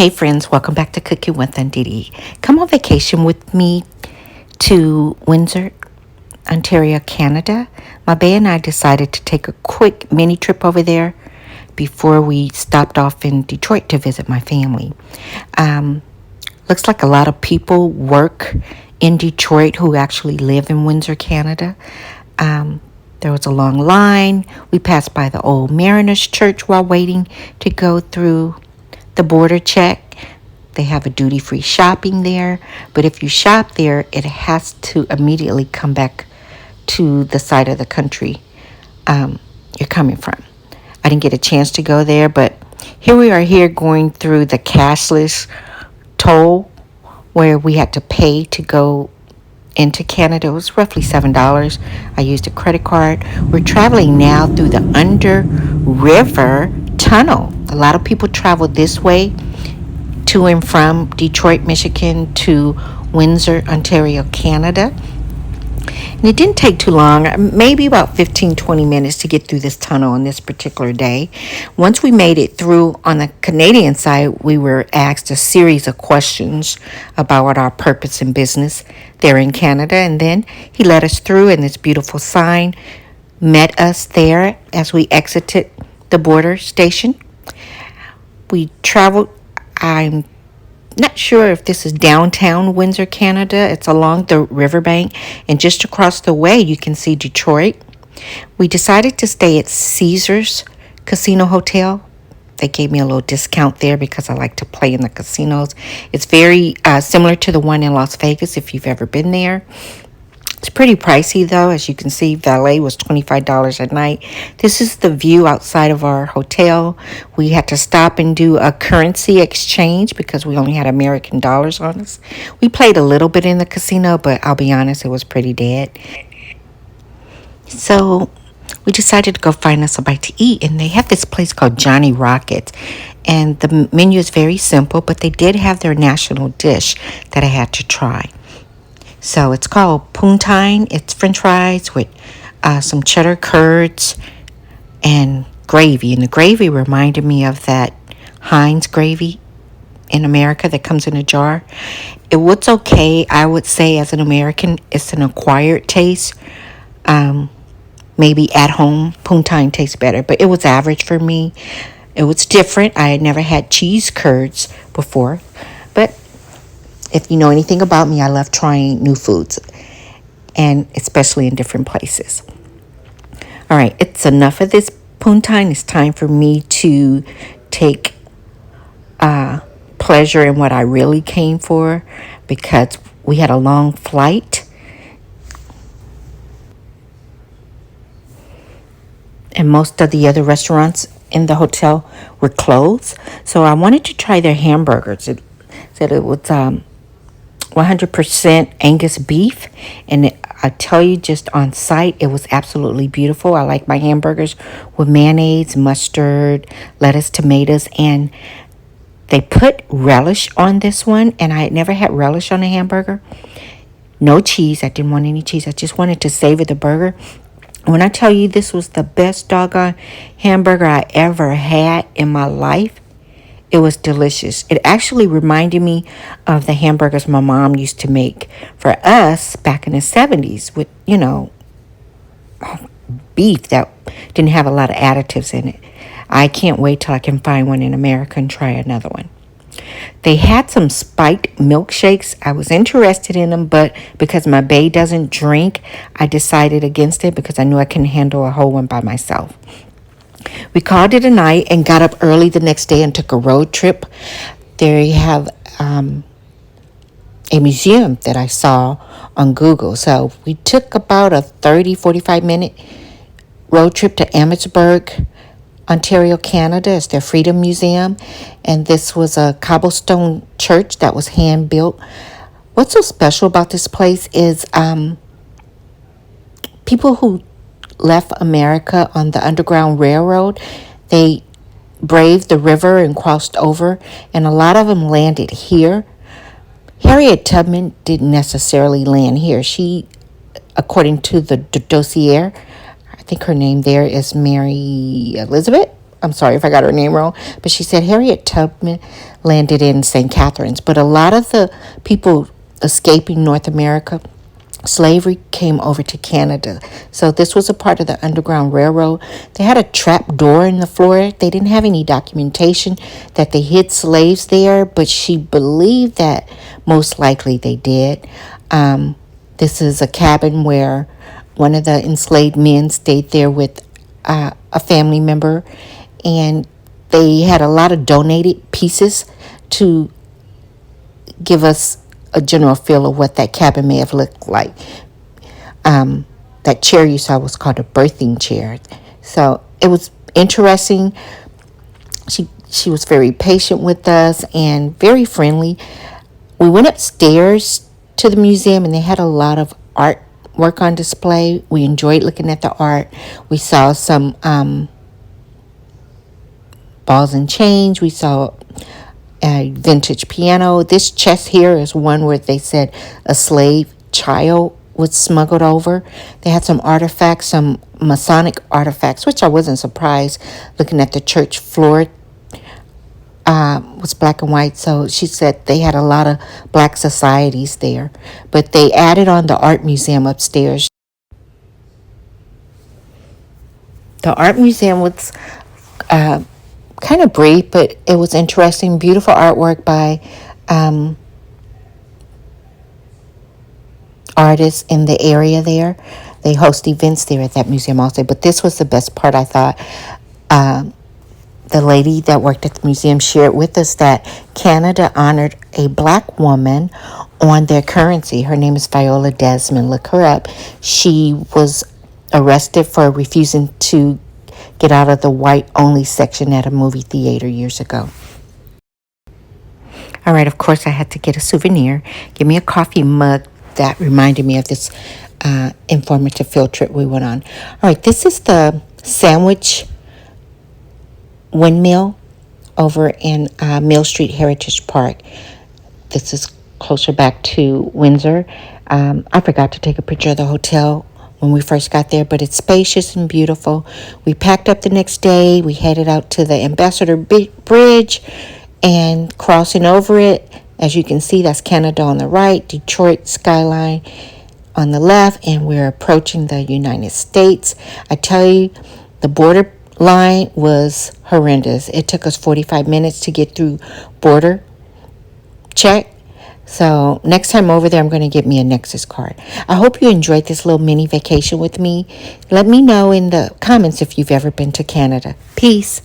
Hey friends, welcome back to Cooking with DeeDee. Come on vacation with me to Windsor, Ontario, Canada. My bae and I decided to take a quick mini trip over there before we stopped off in Detroit to visit my family. Looks like a lot of people work in Detroit who actually live in Windsor, Canada. There was a long line. We passed by the old Mariners Church while waiting to go through the border check. They have a duty-free shopping there, but if you shop there, it has to immediately come back to the side of the country you're coming from. I didn't get a chance to go there, but here we are here going through the cashless toll where we had to pay to go into Canada. It was roughly $7. I used a credit card. We're traveling now through the Under River Tunnel. A lot of people travel this way to and from Detroit, Michigan to Windsor, Ontario, Canada. And it didn't take too long, maybe about 15-20 minutes to get through this tunnel on this particular day. Once we made it through on the Canadian side, we were asked a series of questions about our purpose in business there in Canada. And then he led us through, and this beautiful sign met us there as we exited the border station. We traveled, I'm not sure if this is downtown Windsor, Canada. It's along the riverbank, and just across the way you can see Detroit. We decided to stay at Caesars Casino Hotel. They gave me a little discount there because I like to play in the casinos. It's very similar to the one in Las Vegas if you've ever been there. It's pretty pricey though. As you can see, valet was $25 a night. This is the view outside of our hotel. We had to stop and do a currency exchange because we only had American dollars on us. We played a little bit in the casino, but I'll be honest, it was pretty dead. So we decided to go find us a bite to eat, and they have this place called Johnny Rockets. And the menu is very simple, but they did have their national dish that I had to try. So it's called Poontine. It's French fries with some cheddar curds and gravy. And the gravy reminded me of that Heinz gravy in America that comes in a jar. It was okay. I would say as an American, it's an acquired taste. Maybe at home, Poontine tastes better. But it was average for me. It was different. I had never had cheese curds before. But if you know anything about me, I love trying new foods, and especially in different places. All right, it's enough of this poontine. It's time for me to take pleasure in what I really came for, because we had a long flight. And most of the other restaurants in the hotel were closed. So I wanted to try their hamburgers. It said it was 100% Angus beef, and I tell you, just on site, it was absolutely beautiful. I like my hamburgers with mayonnaise, mustard, lettuce, tomatoes, and they put relish on this one, and I had never had relish on a hamburger. No cheese. I didn't want any cheese. I just wanted to savor the burger. When I tell you this was the best doggone hamburger I ever had in my life, it was delicious. It actually reminded me of the hamburgers my mom used to make for us back in the 70s with, beef that didn't have a lot of additives in it. I can't wait till I can find one in America and try another one. They had some spiked milkshakes. I was interested in them, but because my bae doesn't drink, I decided against it because I knew I couldn't handle a whole one by myself. We called it a night and got up early the next day and took a road trip. There you have a museum that I saw on Google. So we took about a 45 minute road trip to Amherstburg, Ontario, Canada. It's their Freedom Museum. And this was a cobblestone church that was hand built. What's so special about this place is people who left America on the Underground Railroad, they braved the river and crossed over, and a lot of them landed here. Harriet Tubman didn't necessarily land here. She, according to the dossier, I think her name there is Mary Elizabeth. I'm sorry if I got her name wrong, but she said Harriet Tubman landed in St. Catharines. But a lot of the people escaping North America, slavery came over to Canada. So this was a part of the Underground Railroad. They had a trap door in the floor. They didn't have any documentation that they hid slaves there, but she believed that most likely they did. This is a cabin where one of the enslaved men stayed there with a family member, and they had a lot of donated pieces to give us a general feel of what that cabin may have looked like. That chair you saw was called a birthing chair. So it was interesting. She was very patient with us and very friendly. We went upstairs to the museum, and they had a lot of artwork on display. We enjoyed looking at the art. We saw some balls and chains. We saw a vintage piano. This chest here is one where they said a slave child was smuggled over. They had some artifacts, some Masonic artifacts, which I wasn't surprised looking at the church floor. Was black and white, so she said they had a lot of black societies there. But they added on the art museum upstairs. The art museum was kind of brief, but it was interesting. Beautiful artwork by artists in the area there. They host events there at that museum also. But this was the best part, I thought. The lady that worked at the museum shared with us that Canada honored a black woman on their currency. Her name is Viola Desmond. Look her up. She was arrested for refusing to get out of the white-only section at a movie theater years ago. All right, of course, I had to get a souvenir. Give me a coffee mug that reminded me of this informative field trip we went on. All right, this is the sandwich windmill over in Mill Street Heritage Park. This is closer back to Windsor. I forgot to take a picture of the hotel when we first got there, but it's spacious and beautiful. We packed up the next day. We headed out to the Ambassador Bridge and crossing over it. As you can see, that's Canada on the right, Detroit skyline on the left, and we're approaching the United States. I tell you, the border line was horrendous. It took us 45 minutes to get through border check. So next time over there, I'm going to get me a Nexus card. I hope you enjoyed this little mini vacation with me. Let me know in the comments if you've ever been to Canada. Peace.